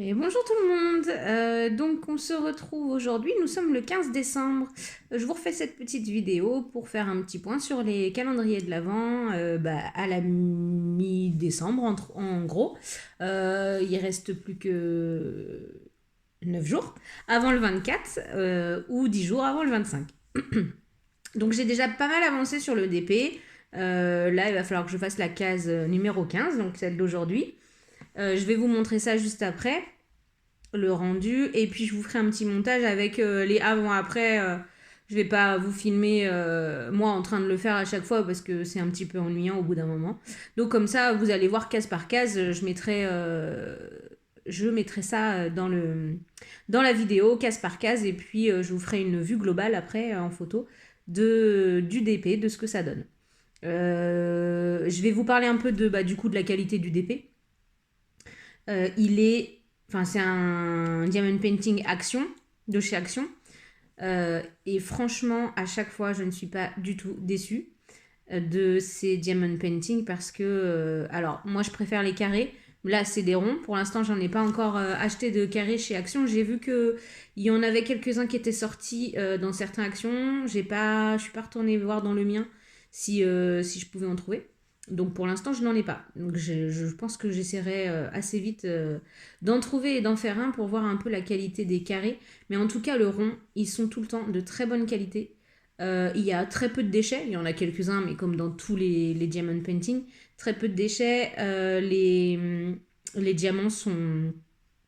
Et bonjour tout le monde. Donc on se retrouve aujourd'hui, nous sommes le 15 décembre. Je vous refais cette petite vidéo pour faire un petit point sur les calendriers de l'Avent à la mi-décembre en gros. Il reste plus que 9 jours avant le 24 ou 10 jours avant le 25. Donc j'ai déjà pas mal avancé sur le DP. Là il va falloir que je fasse la case numéro 15, donc celle d'aujourd'hui. Je vais vous montrer ça juste après, le rendu, et puis je vous ferai un petit montage avec les avant-après. Je vais pas vous filmer moi en train de le faire à chaque fois parce que c'est un petit peu ennuyant au bout d'un moment. Donc comme ça, vous allez voir case par case. Je mettrai ça dans la vidéo, case par case, et puis je vous ferai une vue globale après en photo du DP, de ce que ça donne. Je vais vous parler un peu du coup de la qualité du DP. C'est un diamond painting Action, de chez Action. Et franchement, à chaque fois, je ne suis pas du tout déçue de ces diamond painting parce que, alors, moi, je préfère les carrés. Là, c'est des ronds. Pour l'instant, j'en ai pas encore acheté de carrés chez Action. J'ai vu qu'il y en avait quelques-uns qui étaient sortis dans certaines Actions. Je suis pas retournée voir dans le mien si je pouvais en trouver. Donc pour l'instant, je n'en ai pas. Donc je pense que j'essaierai assez vite d'en trouver et d'en faire un pour voir un peu la qualité des carrés. Mais en tout cas, le rond, ils sont tout le temps de très bonne qualité. Il y a très peu de déchets. Il y en a quelques-uns, mais comme dans tous les diamond painting, très peu de déchets. Les diamants sont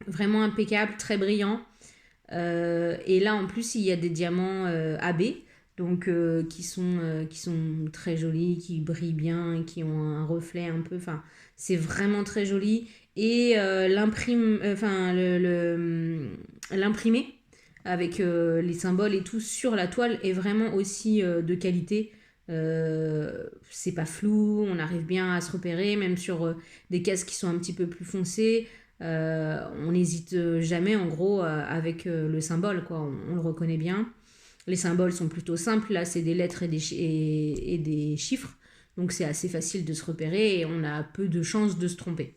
vraiment impeccables, très brillants. Et là, en plus, il y a des diamants AB, donc qui sont très jolis, qui brillent bien, et qui ont un reflet un peu. Enfin, c'est vraiment très joli. Et l'imprimé avec les symboles et tout sur la toile est vraiment aussi de qualité. C'est pas flou, on arrive bien à se repérer, même sur des cases qui sont un petit peu plus foncées. On n'hésite jamais en gros avec le symbole, quoi. On le reconnaît bien. Les symboles sont plutôt simples, là c'est des lettres et des chiffres, donc c'est assez facile de se repérer et on a peu de chances de se tromper.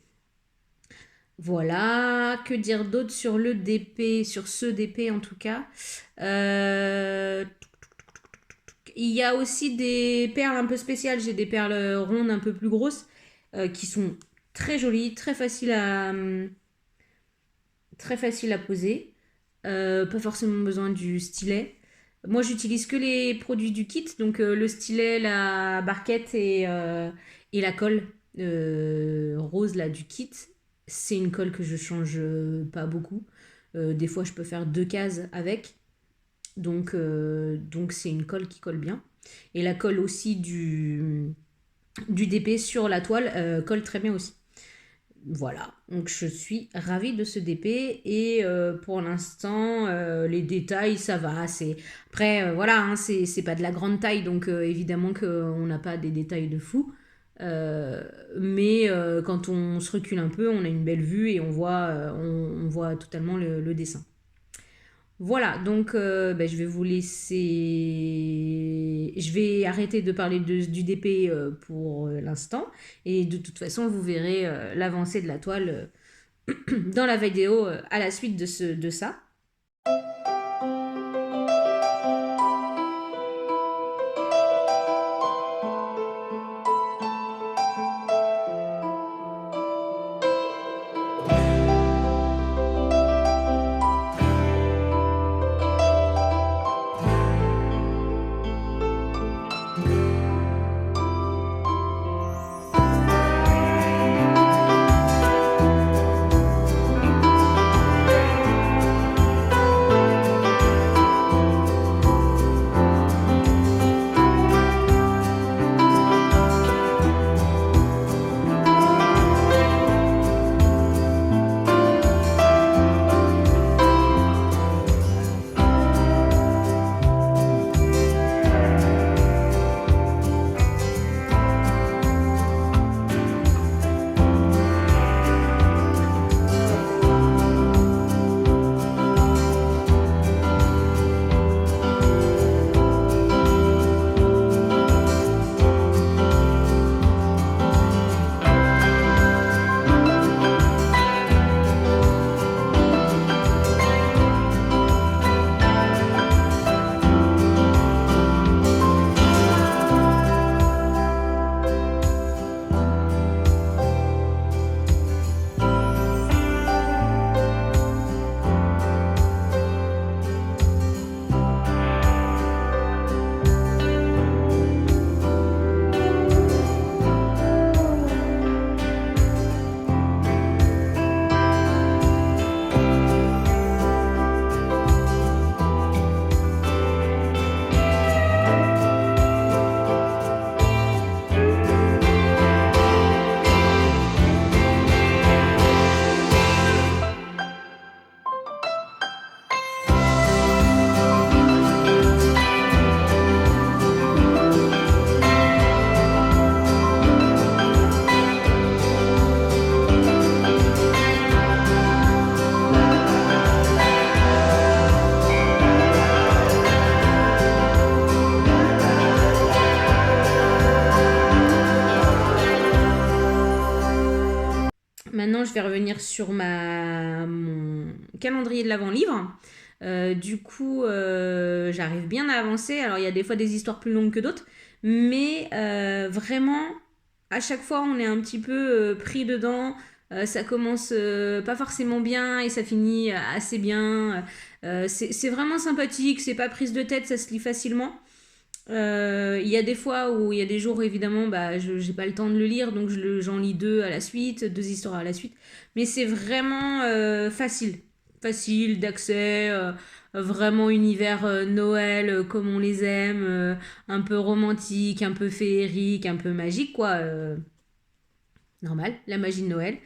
Voilà, que dire d'autre sur le DP, sur ce DP en tout cas. Il y a aussi des perles un peu spéciales, j'ai des perles rondes un peu plus grosses qui sont très jolies, très facile à poser. Pas forcément besoin du stylet. Moi, j'utilise que les produits du kit, donc le stylet, la barquette et la colle rose là du kit. C'est une colle que je change pas beaucoup. Des fois, je peux faire 2 cases avec. Donc c'est une colle qui colle bien. Et la colle aussi du DP sur la toile colle très bien aussi. Voilà, donc je suis ravie de ce DP et pour l'instant les détails ça va. Après voilà, hein, c'est pas de la grande taille donc évidemment qu'on n'a pas des détails de fou. Mais quand on se recule un peu, on a une belle vue et on voit totalement le dessin. Voilà, donc je vais vous laisser. Je vais arrêter de parler du DP pour l'instant. Et de toute façon, vous verrez l'avancée de la toile dans la vidéo à la suite de ça. Maintenant, je vais revenir sur mon calendrier de l'avant livre. Du coup, j'arrive bien à avancer. Alors, il y a des fois des histoires plus longues que d'autres, mais vraiment, à chaque fois, on est un petit peu pris dedans. Ça commence pas forcément bien et ça finit assez bien. C'est vraiment sympathique, c'est pas prise de tête, ça se lit facilement. Il y a des fois où il y a des jours, évidemment, bah, je j'ai pas le temps de le lire, donc j'en lis deux à la suite, deux histoires à la suite. Mais c'est vraiment facile. Facile d'accès, vraiment univers Noël comme on les aime, un peu romantique, un peu féerique, un peu magique, quoi. Normal, la magie de Noël.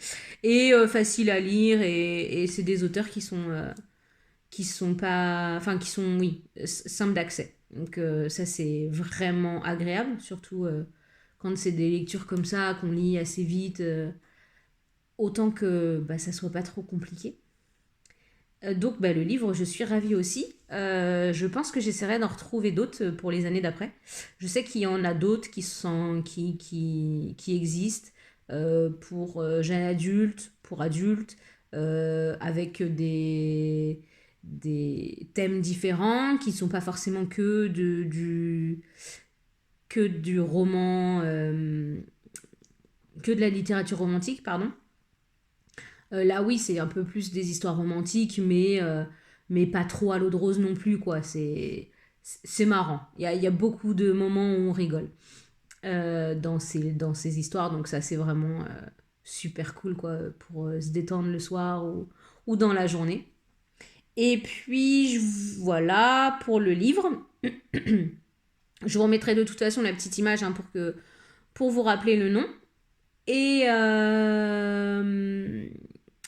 Et facile à lire, et c'est des auteurs qui sont pas, enfin qui sont, oui, simples d'accès. Donc ça c'est vraiment agréable, surtout quand c'est des lectures comme ça qu'on lit assez vite, autant que bah, ça soit pas trop compliqué. Donc bah, le livre, je suis ravie aussi. Je pense que j'essaierai d'en retrouver d'autres pour les années d'après. Je sais qu'il y en a d'autres qui existent pour jeunes adultes, pour adultes, avec des thèmes différents qui ne sont pas forcément que du roman, que de la littérature romantique, pardon. Là, oui, c'est un peu plus des histoires romantiques, mais pas trop à l'eau de rose non plus, quoi. C'est marrant. Il y a beaucoup de moments où on rigole dans ces histoires, donc ça, c'est vraiment super cool, quoi, pour se détendre le soir ou dans la journée. Et puis, voilà, pour le livre. Je vous remettrai de toute façon la petite image hein, pour vous rappeler le nom. Et,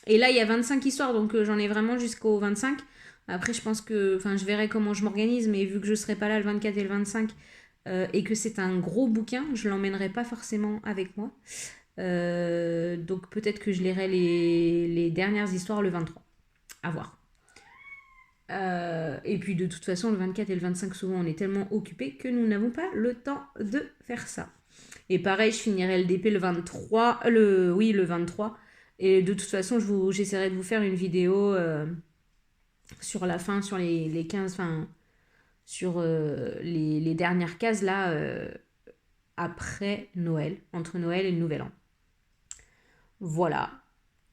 et là, il y a 25 histoires, donc j'en ai vraiment jusqu'au 25. Après, je pense que, enfin, je verrai comment je m'organise, mais vu que je serai pas là le 24 et le 25, et que c'est un gros bouquin, je l'emmènerai pas forcément avec moi. Donc peut-être que je lirai les dernières histoires le 23. À voir. Et puis de toute façon, le 24 et le 25, souvent, on est tellement occupés que nous n'avons pas le temps de faire ça. Et pareil, je finirai le DP le 23, oui, le 23. Et de toute façon, j'essaierai de vous faire une vidéo sur la fin, sur les 15, enfin, sur les dernières cases là, après Noël, entre Noël et le Nouvel An. Voilà.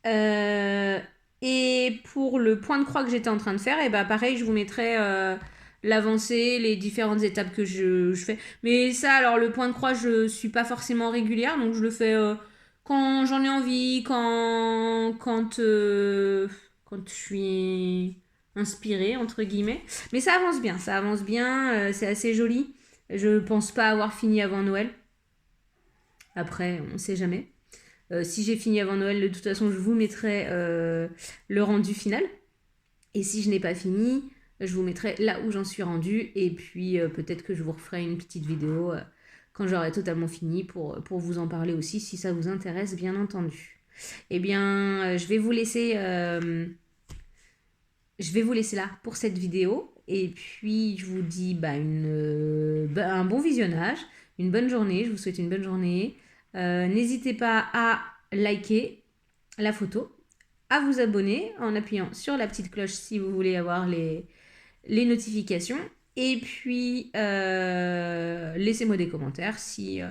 Euh, et pour le point de croix que j'étais en train de faire, et bah pareil, je vous mettrai l'avancée, les différentes étapes que je fais. Mais ça, alors le point de croix, je suis pas forcément régulière, donc je le fais quand j'en ai envie, quand je suis inspirée, entre guillemets. Mais ça avance bien, c'est assez joli. Je pense pas avoir fini avant Noël. Après, on sait jamais. Si j'ai fini avant Noël, de toute façon, je vous mettrai le rendu final. Et si je n'ai pas fini, je vous mettrai là où j'en suis rendue. Et puis peut-être que je vous referai une petite vidéo quand j'aurai totalement fini pour vous en parler aussi, si ça vous intéresse, bien entendu. Eh bien, je vais vous laisser là pour cette vidéo. Et puis, je vous dis un bon visionnage, une bonne journée. Je vous souhaite une bonne journée. N'hésitez pas à liker la photo, à vous abonner en appuyant sur la petite cloche si vous voulez avoir les notifications. Et puis, laissez-moi des commentaires si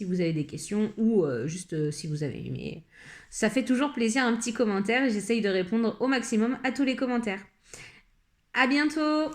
vous avez des questions ou juste si vous avez aimé. Ça fait toujours plaisir un petit commentaire et j'essaye de répondre au maximum à tous les commentaires. À bientôt!